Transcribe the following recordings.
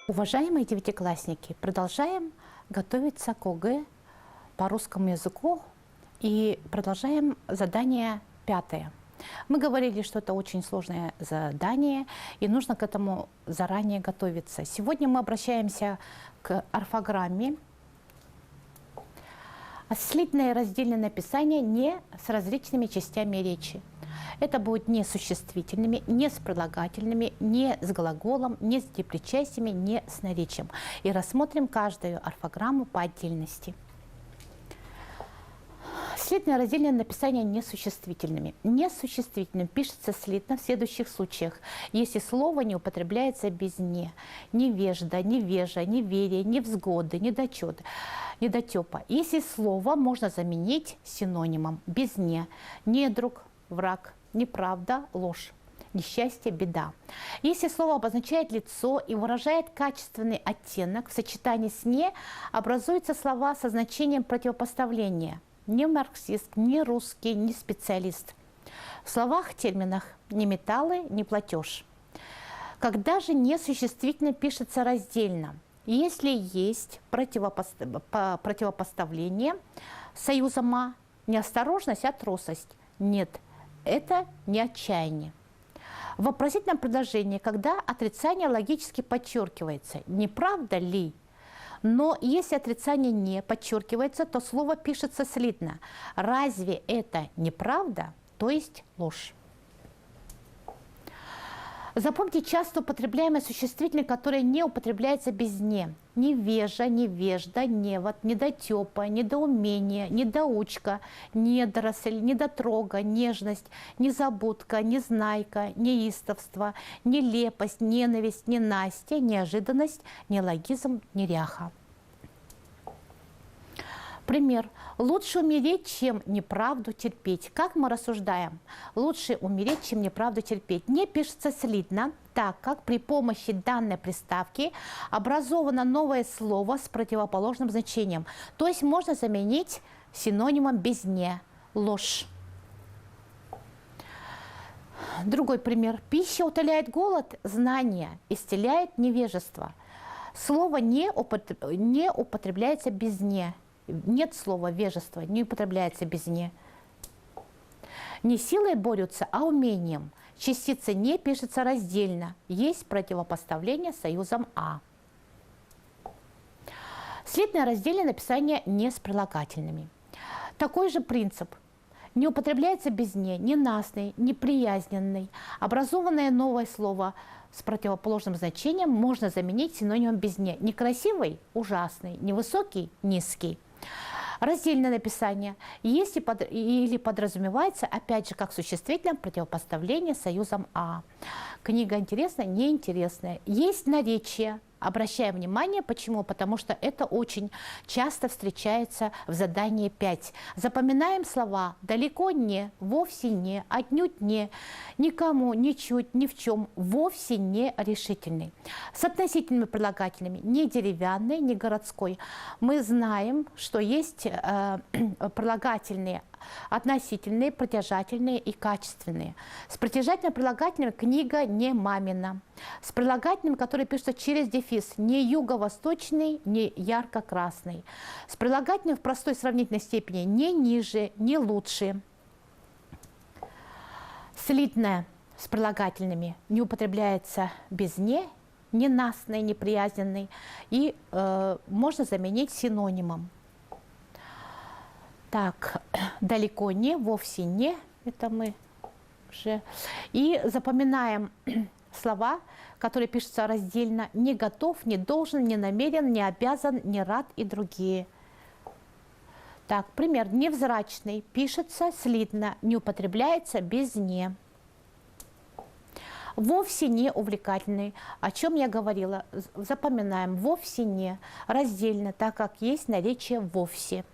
Уважаемые девятиклассники, продолжаем готовиться к ОГЭ по русскому языку и продолжаем задание 5. Мы говорили, что это очень сложное задание и нужно к этому заранее готовиться. Сегодня мы обращаемся к орфограмме. Слитное и раздельное написание не с различными частями речи. Это будет не с существительными, не с прилагательными, не с глаголом, не с депричастиями, не с наречием. И рассмотрим каждую орфограмму по отдельности. Слитное раздельное написание несуществительными. Несуществительным пишется слитно в следующих случаях, если слово не употребляется без «не». Невежда, невежа, неверие, невзгоды, недочет, недотепа. Если слово можно заменить синонимом без «не». Недруг, враг, неправда, ложь, несчастье, беда. Если слово обозначает лицо и выражает качественный оттенок, в сочетании с «не» образуются слова со значением противопоставления. Не марксист, не русский, не специалист. В словах-терминах не металлы, не платеж. Когда же несуществительное пишется раздельно? Если есть противопоставление союзом «а», неосторожность, а трусость. Нет, это не отчаяние. В вопросительном предложении, когда отрицание логически подчеркивается, не правда ли? Но если отрицание не подчеркивается, то слово пишется слитно. Разве это неправда, то есть ложь? Запомните часто употребляемое существительное, которое не употребляется без «не». Невежа, невежда, невод, недотепа, недоумение, недоучка, недоросль, недотрога, нежность, незабудка, незнайка, неистовство, нелепость, ненависть, ненастье, неожиданность, нелогизм, неряха. Пример. Лучше умереть, чем неправду терпеть. Как мы рассуждаем? Лучше умереть, чем неправду терпеть. Не пишется слитно, так как при помощи данной приставки образовано новое слово с противоположным значением. То есть можно заменить синонимом без «не» – ложь. Другой пример. Пища утоляет голод, знание исцеляет невежество. Слово не употребляется без «не». Нет слова «вежество», не употребляется без «не». Не силой борются, а умением. Частица «не» пишется раздельно. Есть противопоставление союзом «а». Слитное раздельное написание не с прилагательными. Такой же принцип. Не употребляется без «не», ненастный, неприязненный. Образованное новое слово с противоположным значением можно заменить синонимом без «не». Некрасивый – ужасный, невысокий – низкий. Раздельное написание есть или подразумевается, опять же, как существительное противопоставление союзом «а». Книга интересная, неинтересная. Есть наречие. Обращаем внимание, почему? Потому что это очень часто встречается в задании 5. Запоминаем слова «далеко не», «вовсе не», «отнюдь не», «никому», «ничуть», «ни в чем», «вовсе не», «решительный». С относительными прилагательными не деревянный, не городской. Мы знаем, что есть прилагательные относительные, притяжательные и качественные. С притяжательно-прилагательными книга не мамина. С прилагательными, которые пишутся через дефис, не юго-восточный, не ярко-красный. С прилагательными в простой сравнительной степени не ниже, не лучше. Слитное с прилагательными не употребляется без «не», ненастный, неприязненный, и можно заменить синонимом. Так, далеко не, вовсе не, это мы уже. И запоминаем слова, которые пишутся раздельно: не готов, не должен, не намерен, не обязан, не рад и другие. Так, пример. Невзрачный пишется слитно, не употребляется без «не». Вовсе не увлекательный, о чем я говорила. Запоминаем: вовсе не, раздельно, так как есть наречие «вовсе».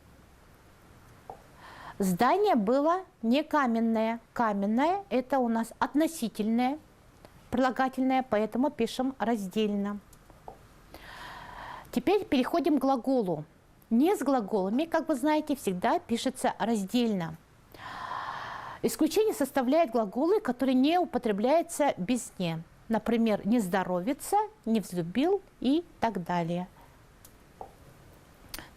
Здание было не каменное. Каменное – это у нас относительное, прилагательное, поэтому пишем раздельно. Теперь переходим к глаголу. Не с глаголами, как вы знаете, всегда пишется раздельно. Исключение составляют глаголы, которые не употребляются без «не». например, не здоровится, не взлюбил и так далее.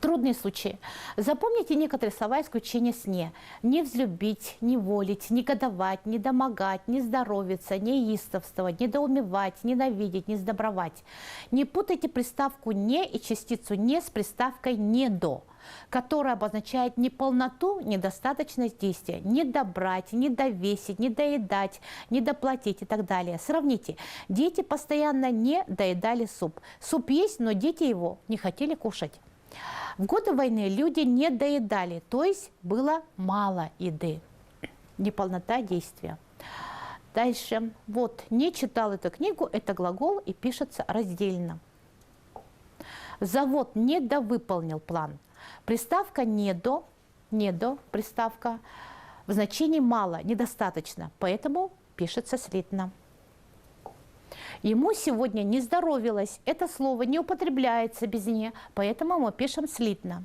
Трудные случаи. Запомните некоторые слова исключения с «не». Не взлюбить, не волить, негодовать, недомогать, не здоровиться, неистовствовать, недоумевать, ненавидеть, не сдобровать. Не путайте приставку «не» и частицу «не» с приставкой «недо», которая обозначает неполноту, недостаточность действия, не добрать, не довесить, не доедать, не доплатить и так далее. Сравните. Дети постоянно не доедали суп. Суп есть, но дети его не хотели кушать. В годы войны люди не доедали, то есть было мало еды, неполнота действия. Дальше. Вот, не читал эту книгу, это глагол и пишется раздельно. Завод недовыполнил план. Приставка недо, приставка в значении мало, недостаточно, поэтому пишется слитно. Ему сегодня не здоровилось. Это слово не употребляется без «не», поэтому мы пишем слитно.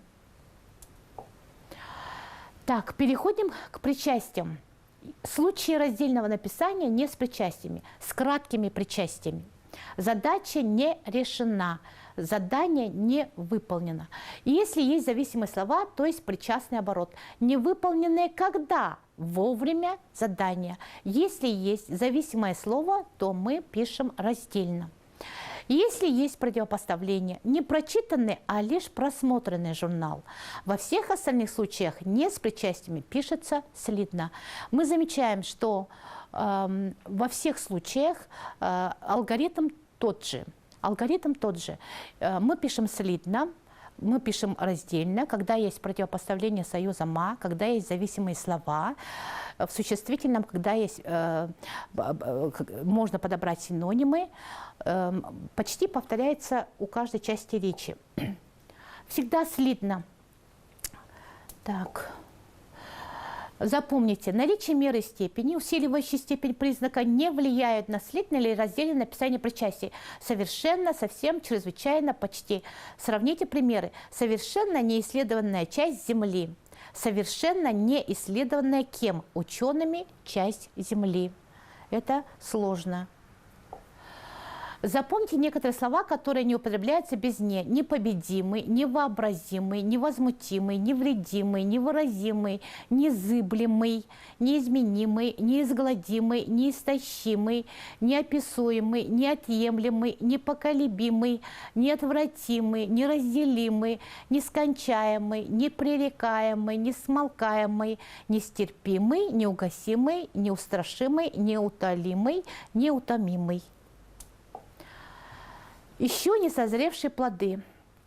Так, переходим к причастиям. Случаи раздельного написания не с причастиями, с краткими причастиями. Задача не решена, задание не выполнено. И если есть зависимые слова, то есть причастный оборот. Не выполненные когда? Вовремя задания. Если есть зависимое слово, то мы пишем раздельно. Если есть противопоставление, не прочитанный, а лишь просмотренный журнал. Во всех остальных случаях не с причастиями пишется слитно. Мы замечаем, что во всех случаях алгоритм тот же. Мы пишем слитно, мы пишем раздельно, когда есть противопоставление союза «ма», когда есть зависимые слова. В существительном, когда есть, можно подобрать синонимы, почти повторяется у каждой части речи. Всегда слитно. Так. Запомните, наличие меры и степени, усиливающие степень признака, не влияют на слитное или раздельное написание причастий. Совершенно, совсем, чрезвычайно, почти. Сравните примеры. Совершенно неисследованная часть Земли. Совершенно неисследованная кем? Учеными часть Земли. Это сложно. Запомните некоторые слова, которые не употребляются без «не». Непобедимый, невообразимый, невозмутимый, невредимый, невыразимый, незыблемый, неизменимый, неизгладимый, неистощимый, неописуемый, неотъемлемый, непоколебимый, неотвратимый, неразделимый, нескончаемый, непререкаемый, несмолкаемый, нестерпимый, неугасимый, неустрашимый, неутолимый, неутомимый. Еще не созревшие плоды.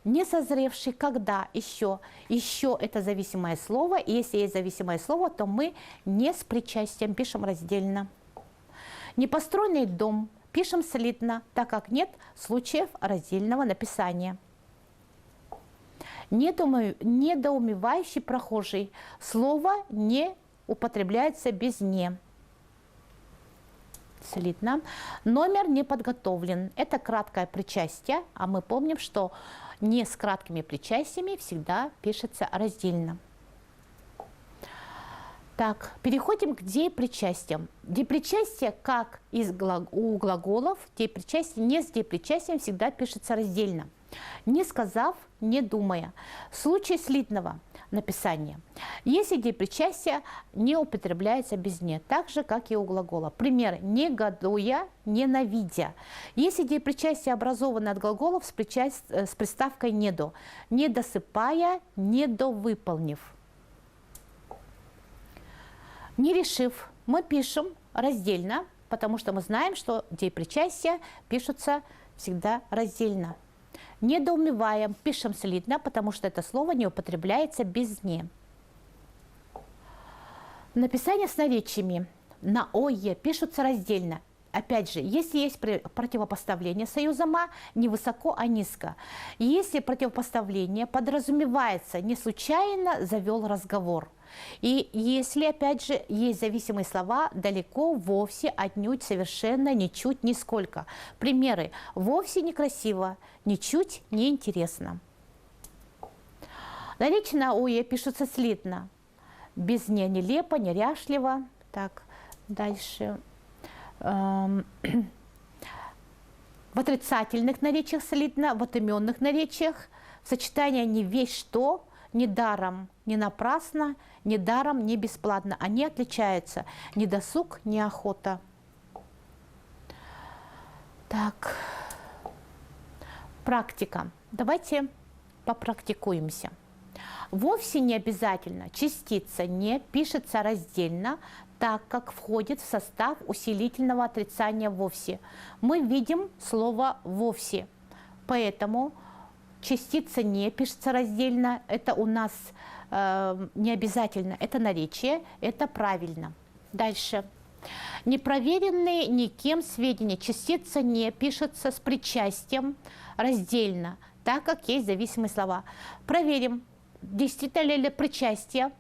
Не созревший когда? Еще. Еще это зависимое слово. И если есть зависимое слово, то мы не с причастием пишем раздельно. Непостроенный дом пишем слитно, так как нет случаев раздельного написания. Недоумевающий прохожий. Слово не употребляется без «не». Слитно. Номер не подготовлен. Это краткое причастие, а мы помним, что не с краткими причастиями всегда пишется раздельно. Так, переходим к депричастиям. Депричастие, как у глаголов, депричастие не с депричастием всегда пишется раздельно. Не сказав, не думая. Случай слитного написания. Если депричастие не употребляется без «не», так же, как и у глагола. Пример: негодуя, ненавидя. Если депричастие образовано от глаголов с приставкой «недо», недосыпая, недовыполнив. Не решив, мы пишем раздельно, потому что мы знаем, что депричастия пишутся всегда раздельно. Недоумеваем, пишем слитно, потому что это слово не употребляется без «не». Написание с наречиями на «ое» пишутся раздельно. Опять же, если есть противопоставление союза «ма», не высоко, а низко. Если противопоставление подразумевается, не случайно завел разговор. И если, опять же, есть зависимые слова, далеко, вовсе, отнюдь, совершенно, ничуть, нисколько. Примеры: вовсе некрасиво, ничуть неинтересно. Наречия на «ое» пишутся слитно. Без «не» нелепо, неряшливо. Так, дальше. В отрицательных наречиях солидно, в одноименных наречиях в сочетании «не весь что», «не даром», «не напрасно», «не даром», «не бесплатно». Они отличаются «не досуг», «не охота». Так, практика. Давайте попрактикуемся. Вовсе не обязательно частица «не» пишется раздельно, так как входит в состав усилительного отрицания «вовсе». Мы видим слово «вовсе», поэтому частица «не» пишется раздельно. Это у нас не обязательно, это наречие, это правильно. Дальше. Непроверенные никем сведения. Частица «не» пишется с причастием раздельно, так как есть зависимые слова. Проверим, действительно ли причастие.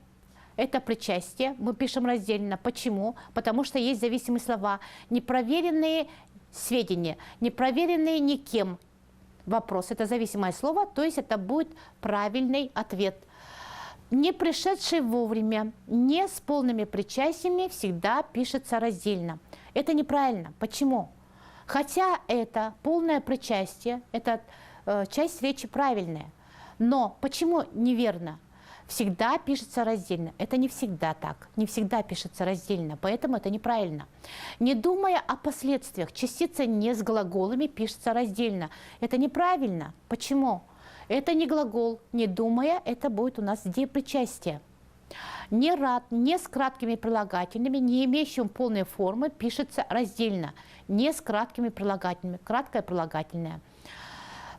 Это причастие. Мы пишем раздельно. Почему? Потому что есть зависимые слова. Непроверенные сведения. Непроверенные никем. Вопрос. Это зависимое слово, то есть это будет правильный ответ. Не пришедший вовремя, не с полными причастиями всегда пишется раздельно. Это неправильно. Почему? Хотя это полное причастие, это часть речи правильная. Но почему неверно? Всегда пишется раздельно. Это не всегда так. Не всегда пишется раздельно, поэтому это неправильно. Не думая о последствиях, частица «не» с глаголами пишется раздельно. Это неправильно. Почему? Это не глагол. Не думая, это будет у нас депричастие. Не рад, не с краткими прилагательными, не имеющим полной формы, пишется раздельно. Не с краткими прилагательными. Краткое прилагательное.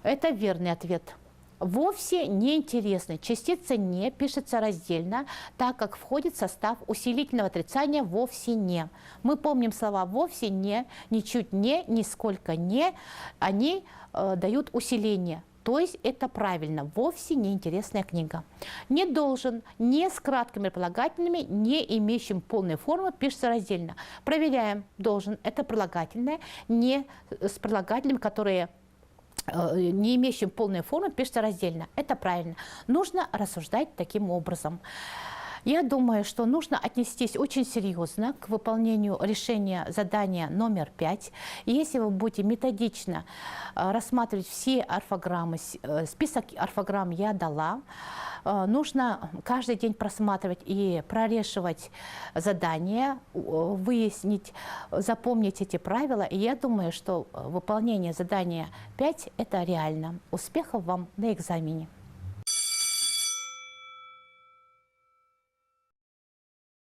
Это верный ответ. Вовсе не интересны. Частица «не» пишется раздельно, так как входит в состав усилительного отрицания «вовсе не». Мы помним слова «вовсе не», «ничуть не», «нисколько не». Они дают усиление. То есть это правильно. Вовсе не интересная книга. Не должен, не с краткими прилагательными, не имеющим полной формы, пишется раздельно. Проверяем. Должен. Это прилагательное. Не с прилагательными, которые не имеющим полной формы, пишется раздельно. Это правильно. Нужно рассуждать таким образом. Я думаю, что нужно отнестись очень серьезно к выполнению решения задания номер 5. Если вы будете методично рассматривать все орфограммы, список орфограмм я дала, нужно каждый день просматривать и прорешивать задания, выяснить, запомнить эти правила. И я думаю, что выполнение задания 5 – это реально. Успехов вам на экзамене!